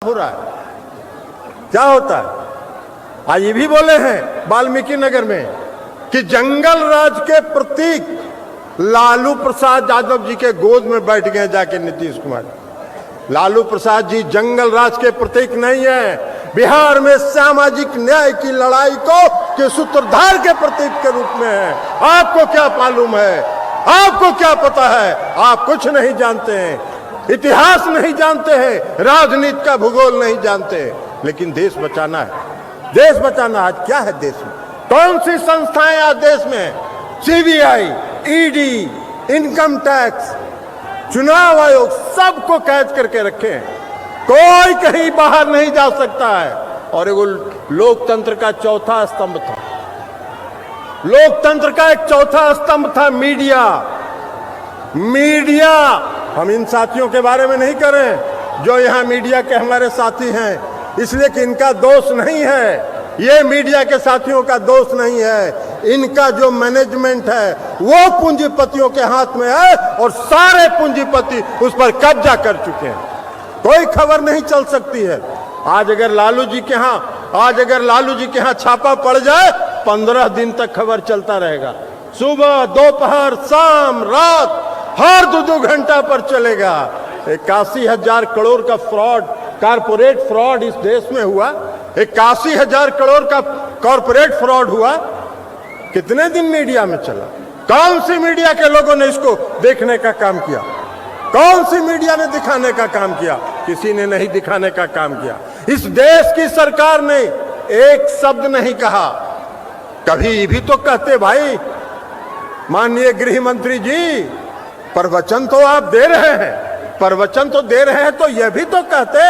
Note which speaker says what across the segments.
Speaker 1: हो रहा है, क्या होता है। आज ये भी बोले हैं वाल्मीकि नगर में कि जंगल राज के प्रतीक लालू प्रसाद यादव जी के गोद में बैठ गए जाके नीतीश कुमार। लालू प्रसाद जी जंगल राज के प्रतीक नहीं है, बिहार में सामाजिक न्याय की लड़ाई के सूत्रधार के प्रतीक के रूप में है। आपको क्या मालूम है, आपको क्या पता है? आप कुछ नहीं जानते हैं, इतिहास नहीं जानते हैं, राजनीति का भूगोल नहीं जानते हैं। लेकिन देश बचाना है, देश बचाना। आज क्या है देश में? कौन सी संस्थाएं आज देश में? सीबीआई, ईडी, इनकम टैक्स, चुनाव आयोग, सबको कैद करके रखे हैं। कोई कहीं बाहर नहीं जा सकता है। और एगो लोकतंत्र का चौथा स्तंभ था, लोकतंत्र का एक चौथा स्तंभ था मीडिया। मीडिया, हम इन साथियों के बारे में नहीं कर रहे जो यहाँ मीडिया के हमारे साथी हैं, इसलिए कि इनका दोष नहीं है, ये मीडिया के साथियों का दोष नहीं है। इनका जो मैनेजमेंट है वो पूंजीपतियों के हाथ में है और सारे पूंजीपति उस पर कब्जा कर चुके हैं। कोई खबर नहीं चल सकती है। आज अगर लालू जी के यहाँ छापा पड़ जाए, 15 दिन तक खबर चलता रहेगा। सुबह, दोपहर, शाम, रात, हर 2-2 घंटा पर चलेगा। 81,000 करोड़ का फ्रॉड, कारपोरेट फ्रॉड इस देश में हुआ। 81,000 करोड़ का कॉर्पोरेट फ्रॉड हुआ। कितने दिन मीडिया में चला? कौन सी मीडिया के लोगों ने इसको देखने का काम किया? कौन सी मीडिया ने दिखाने का काम किया? किसी ने नहीं दिखाने का काम किया। इस देश की सरकार ने एक शब्द नहीं कहा। कभी भी तो कहते भाई माननीय गृह मंत्री जी, प्रवचन तो आप दे रहे हैं, प्रवचन तो दे रहे हैं, तो यह भी तो कहते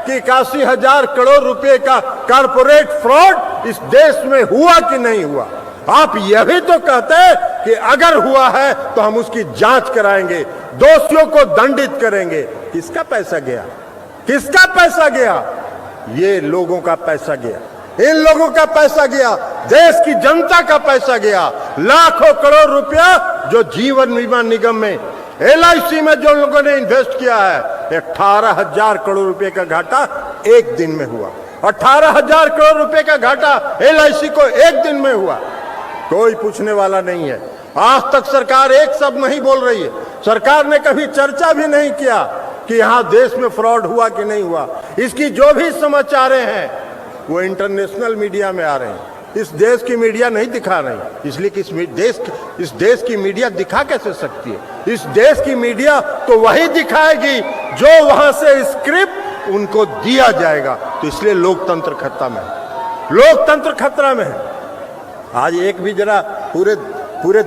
Speaker 1: कि 81,000 करोड़ रुपए का कारपोरेट फ्रॉड इस देश में हुआ कि नहीं हुआ। आप यह भी तो कहते कि अगर हुआ है तो हम उसकी जांच कराएंगे, दोषियों को दंडित करेंगे। किसका पैसा गया? किसका पैसा गया? ये लोगों का पैसा गया, इन लोगों का पैसा गया, देश की जनता का पैसा गया। लाखों करोड़ रुपया जो जीवन बीमा निगम में, LIC में जो लोगों ने इन्वेस्ट किया है, 18,000 करोड़ रुपए का घाटा एक दिन में हुआ। 18,000 करोड़ रुपए का घाटा LIC को एक दिन में हुआ। कोई पूछने वाला नहीं है। आज तक सरकार एक शब्द नहीं बोल रही है। सरकार ने कभी चर्चा भी नहीं किया कि यहां देश में फ्रॉड हुआ कि नहीं हुआ। इसकी जो भी समाचारें हैं वो इंटरनेशनल मीडिया में आ रहे हैं, इस देश की मीडिया नहीं दिखा रही। इसलिए कि इस देश की मीडिया दिखा कैसे सकती है? इस देश की मीडिया तो वही दिखाएगी जो वहां से स्क्रिप्ट उनको दिया जाएगा। तो इसलिए लोकतंत्र खतरा में है, लोकतंत्र खतरा में है। आज एक भी जरा पूरे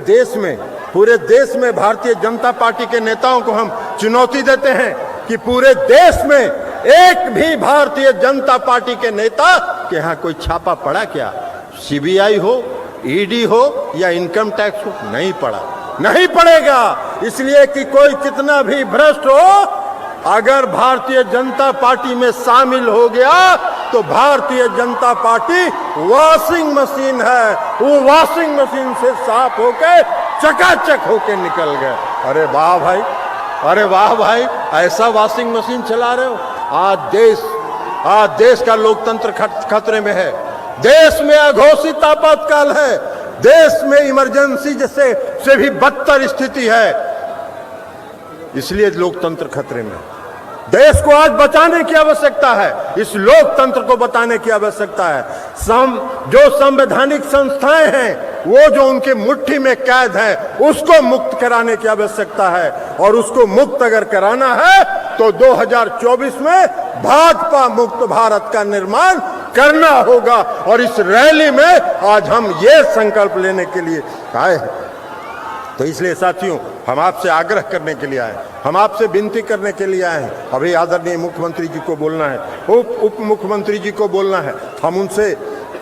Speaker 1: देश में भारतीय जनता पार्टी के नेताओं को हम चुनौती देते हैं कि पूरे देश में एक भी भारतीय जनता पार्टी के नेता के यहाँ कोई छापा पड़ा क्या? CBI हो, ED हो या इनकम टैक्स हो, नहीं पड़ा, नहीं पड़ेगा। इसलिए कि कोई कितना भी भ्रष्ट हो, अगर भारतीय जनता पार्टी में शामिल हो गया तो Bharatiya Janata party washing machine है, वो वॉशिंग मशीन से साफ होके चकाचक होके निकल गए। अरे वाह भाई, अरे वाह भाई, ऐसा वॉशिंग मशीन चला रहे हो। आज देश का लोकतंत्र खतरे में है। देश में अघोषित आपातकाल है, देश में इमरजेंसी से भी बदतर स्थिति है। इसलिए लोकतंत्र खतरे में है। देश को आज बचाने की आवश्यकता है, इस लोकतंत्र को बचाने की आवश्यकता है। जो संवैधानिक संस्थाएं हैं वो जो उनके मुट्ठी में कैद है, उसको मुक्त कराने की आवश्यकता है। और उसको मुक्त अगर कराना है तो 2024 में भाजपा मुक्त भारत का निर्माण करना होगा। और इस रैली में आज हम ये संकल्प लेने के लिए आए हैं। तो इसलिए साथियों, हम आपसे आग्रह करने के लिए आए, हम आपसे विनती करने के लिए आए हैं। अभी आदरणीय मुख्यमंत्री जी को बोलना है, उप मुख्यमंत्री जी को बोलना है। हम उनसे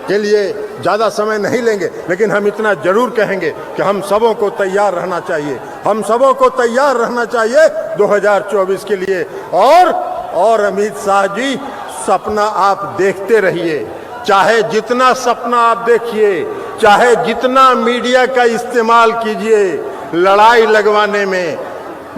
Speaker 1: के लिए ज़्यादा समय नहीं लेंगे, लेकिन हम इतना जरूर कहेंगे कि हम सबों को तैयार रहना चाहिए, हम सबों को तैयार रहना चाहिए 2024 के लिए। और अमित शाह जी, सपना आप देखते रहिए, चाहे जितना सपना आप देखिए, चाहे जितना मीडिया का इस्तेमाल कीजिए लड़ाई लगवाने में,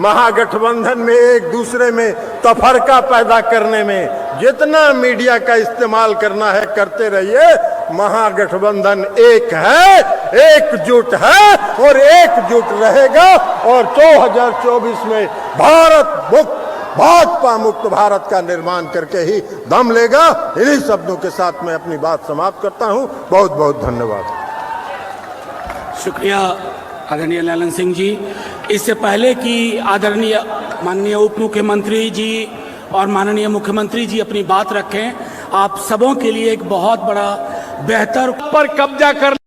Speaker 1: महागठबंधन में एक दूसरे में तफरका पैदा करने में जितना मीडिया का इस्तेमाल करना है करते रहिए। महागठबंधन एक है, एकजुट है और एकजुट रहेगा और 2024 में भारत मुक्त, भाजपा मुक्त भारत का निर्माण करके ही दम लेगा। इन्हीं शब्दों के साथ मैं अपनी बात समाप्त करता हूं। बहुत बहुत धन्यवाद।
Speaker 2: शुक्रिया आदरणीय ललन सिंह जी। इससे पहले कि आदरणीय माननीय उप मुख्यमंत्री जी और माननीय मुख्यमंत्री जी अपनी बात रखें, आप सबों के लिए एक बहुत बड़ा बेहतर
Speaker 3: पर कब्जा कर